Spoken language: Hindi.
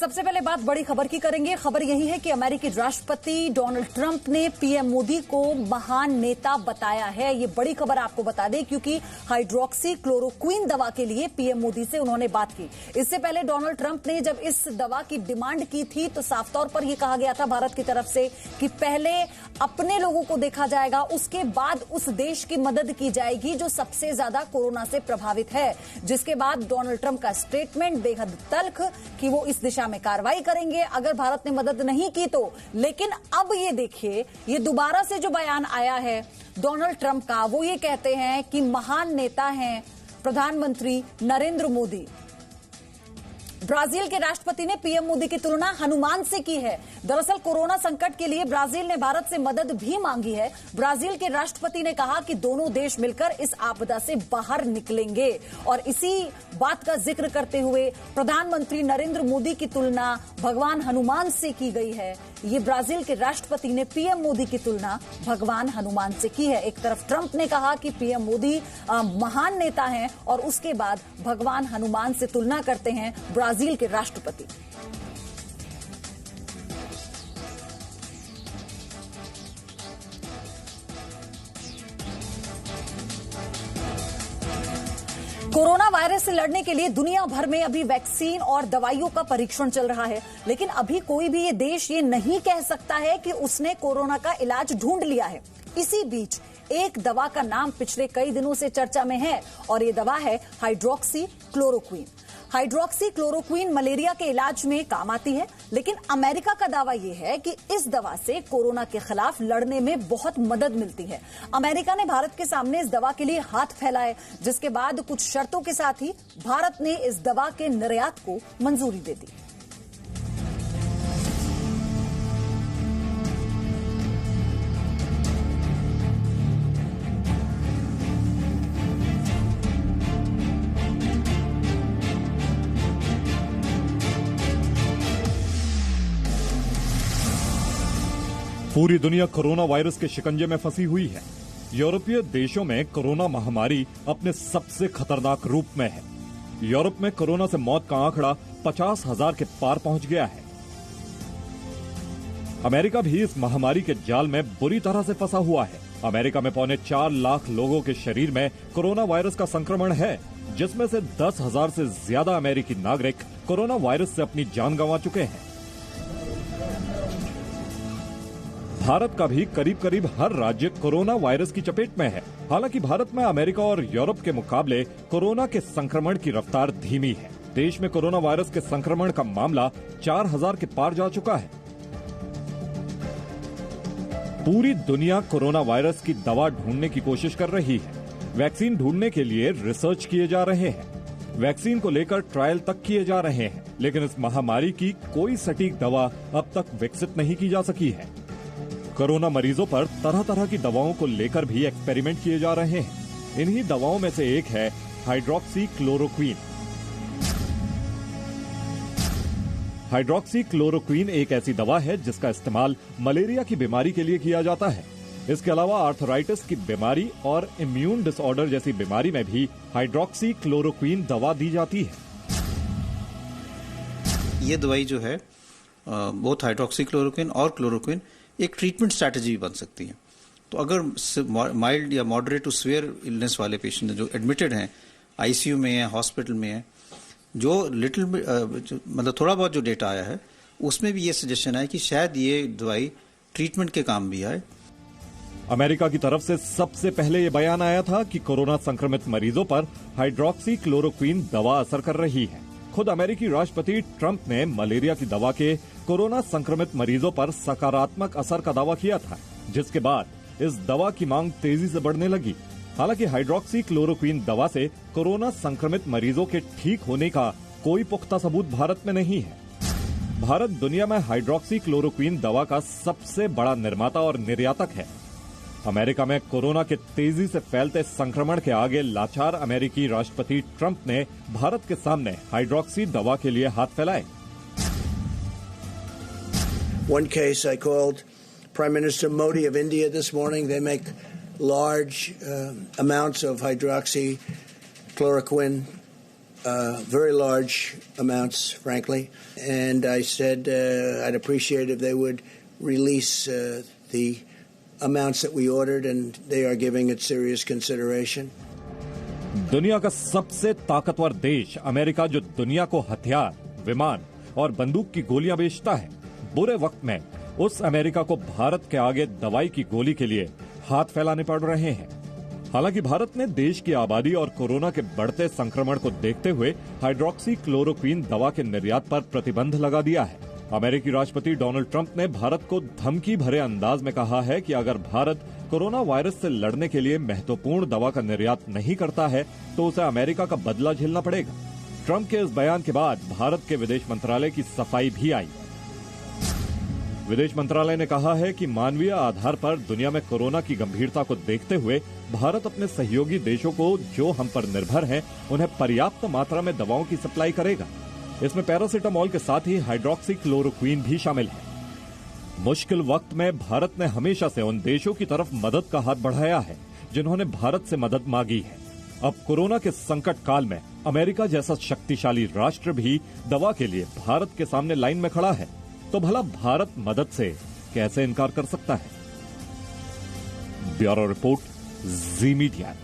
सबसे पहले बात बड़ी खबर की करेंगे। खबर यही है कि अमेरिकी राष्ट्रपति डोनाल्ड ट्रंप ने पीएम मोदी को महान नेता बताया है। ये बड़ी खबर आपको बता दें क्योंकि हाइड्रोक्सी क्लोरोक्विन दवा के लिए पीएम मोदी से उन्होंने बात की। इससे पहले डोनाल्ड ट्रंप ने जब इस दवा की डिमांड की थी तो साफ तौर पर यह कहा गया था भारत की तरफ से कि पहले अपने लोगों को देखा जाएगा, उसके बाद उस देश की मदद की जाएगी जो सबसे ज्यादा कोरोना से प्रभावित है। जिसके बाद डोनाल्ड ट्रंप का स्टेटमेंट बेहद तल्ख कि वो इस दिशा में कार्रवाई करेंगे अगर भारत ने मदद नहीं की तो। लेकिन अब ये देखिए, ये दोबारा से जो बयान आया है डोनाल्ड ट्रंप का, वो ये कहते हैं कि महान नेता हैं प्रधानमंत्री नरेंद्र मोदी। ब्राजील के राष्ट्रपति ने पीएम मोदी की तुलना हनुमान से की है। दरअसल कोरोना संकट के लिए ब्राजील ने भारत से मदद भी मांगी है। ब्राजील के राष्ट्रपति ने कहा कि दोनों देश मिलकर इस आपदा से बाहर निकलेंगे और इसी बात का जिक्र करते हुए प्रधानमंत्री नरेंद्र मोदी की तुलना भगवान हनुमान से की गई है। ये ब्राजील के राष्ट्रपति ने पीएम मोदी की तुलना भगवान हनुमान से की है। एक तरफ ट्रंप ने कहा कि पीएम मोदी महान नेता हैं और उसके बाद भगवान हनुमान से तुलना करते हैं ब्राजील के राष्ट्रपति। कोरोना वायरस से लड़ने के लिए दुनिया भर में अभी वैक्सीन और दवाइयों का परीक्षण चल रहा है, लेकिन अभी कोई भी ये देश ये नहीं कह सकता है कि उसने कोरोना का इलाज ढूंढ लिया है। इसी बीच एक दवा का नाम पिछले कई दिनों से चर्चा में है और ये दवा है hydroxy chloroquine. Hydroxy chloroquine malaria के इलाज में काम आती है, लेकिन अमेरिका का दावा यह है कि इस दवा से कोरोना के खिलाफ लड़ने में बहुत मदद मिलती है। अमेरिका ने भारत के सामने इस दवा के लिए हाथ फैलाए, जिसके बाद कुछ शर्तों के साथ ही भारत ने इस दवा के निर्यात को मंजूरी दे दी। पूरी दुनिया कोरोना वायरस के शिकंजे में फंसी हुई है। यूरोपीय देशों में कोरोना महामारी अपने सबसे खतरनाक रूप में है। यूरोप में कोरोना से मौत का आंकड़ा 50,000 के पार पहुंच गया है। अमेरिका भी इस महामारी के जाल में बुरी तरह से फंसा हुआ है। अमेरिका में 4.25 लाख लोगों के शरीर में कोरोना वायरस का संक्रमण है, जिसमें से 10,000 से ज्यादा अमेरिकी नागरिक कोरोना वायरस से अपनी जान गंवा चुके हैं। भारत का भी करीब करीब हर राज्य कोरोना वायरस की चपेट में है। हालांकि भारत में अमेरिका और यूरोप के मुकाबले कोरोना के संक्रमण की रफ्तार धीमी है। देश में कोरोना वायरस के संक्रमण का मामला 4,000 के पार जा चुका है। पूरी दुनिया कोरोना वायरस की दवा ढूंढने की कोशिश कर रही है। वैक्सीन ढूंढने के लिए रिसर्च किए जा रहे हैं। वैक्सीन को लेकर ट्रायल तक किए जा रहे हैं, लेकिन इस महामारी की कोई सटीक दवा अब तक विकसित नहीं की जा सकी है। कोरोना मरीजों पर तरह तरह की दवाओं को लेकर भी एक्सपेरिमेंट किए जा रहे हैं। इन्हीं दवाओं में से एक है हाइड्रोक्सी क्लोरोक्विन। हाइड्रोक्सी क्लोरोक्विन एक ऐसी दवा है जिसका इस्तेमाल मलेरिया की बीमारी के लिए किया जाता है। इसके अलावा आर्थराइटिस की बीमारी और इम्यून डिसऑर्डर जैसी बीमारी में भी हाइड्रोक्सी क्लोरोक्विन दवा दी जाती है। ये दवाई जो है बोथ हाइड्रोक्सी क्लोरोक्विन और क्लोरोक्विन एक ट्रीटमेंट स्ट्रैटेजी भी बन सकती है। तो अगर माइल्ड या मॉडरेट टू सीवियर इलनेस वाले पेशेंट जो एडमिटेड हैं, आईसीयू में है, हॉस्पिटल में है, जो मतलब थोड़ा बहुत जो डेटा आया है उसमें भी ये सजेशन है कि शायद ये दवाई ट्रीटमेंट के काम भी आए। अमेरिका की तरफ से सबसे पहले ये बयान आया था कि कोरोना संक्रमित मरीजों पर हाइड्रोक्सी क्लोरोक्विन दवा असर कर रही है। खुद अमेरिकी राष्ट्रपति ट्रंप ने मलेरिया की दवा के कोरोना संक्रमित मरीजों पर सकारात्मक असर का दावा किया था, जिसके बाद इस दवा की मांग तेजी से बढ़ने लगी। हालांकि हाइड्रोक्सी क्लोरोक्विन दवा से कोरोना संक्रमित मरीजों के ठीक होने का कोई पुख्ता सबूत भारत में नहीं है। भारत दुनिया में हाइड्रोक्सी क्लोरोक्विन दवा का सबसे बड़ा निर्माता और निर्यातक है। अमेरिका में कोरोना के तेजी से फैलते संक्रमण के आगे लाचार अमेरिकी राष्ट्रपति ट्रंप ने भारत के सामने हाइड्रोक्सी दवा के लिए हाथ फैलाए। One case I called Prime Minister Modi of India this morning. They make large amounts of hydroxychloroquine very large amounts, frankly. And I said I'd appreciate if they would release the amounts that we ordered, and they are giving it serious consideration. दुनिया का सबसे ताकतवर देश अमेरिका, जो दुनिया को हथियार, विमान और बंदूक की गोलियां बेचता है, बुरे वक्त में उस अमेरिका को भारत के आगे दवाई की गोली के लिए हाथ फैलाने पड़ रहे हैं। हालांकि भारत ने देश की आबादी और कोरोना के बढ़ते संक्रमण को देखते हुए हाइड्रोक्सी क्लोरोक्वीन दवा के निर्यात पर प्रतिबंध लगा दिया है। अमेरिकी राष्ट्रपति डोनाल्ड ट्रंप ने भारत को धमकी भरे अंदाज में कहा है कि अगर भारत कोरोना वायरस से लड़ने के लिए महत्वपूर्ण दवा का निर्यात नहीं करता है तो उसे अमेरिका का बदला झेलना पड़ेगा। ट्रंप के इस बयान के बाद भारत के विदेश मंत्रालय की सफाई भी आई। विदेश मंत्रालय ने कहा है कि मानवीय आधार पर दुनिया में कोरोना की गंभीरता को देखते हुए भारत अपने सहयोगी देशों को, जो हम पर निर्भर हैं, उन्हें पर्याप्त मात्रा में दवाओं की सप्लाई करेगा। इसमें पैरासिटामोल के साथ ही हाइड्रोक्सी क्लोरोक्वीन भी शामिल है। मुश्किल वक्त में भारत ने हमेशा से उन देशों की तरफ मदद का हाथ बढ़ाया है जिन्होंने भारत से मदद मांगी है। अब कोरोना के संकट काल में अमेरिका जैसा शक्तिशाली राष्ट्र भी दवा के लिए भारत के सामने लाइन में खड़ा है, तो भला भारत मदद से कैसे इनकार कर सकता है? ब्यूरो रिपोर्ट, जी मीडिया।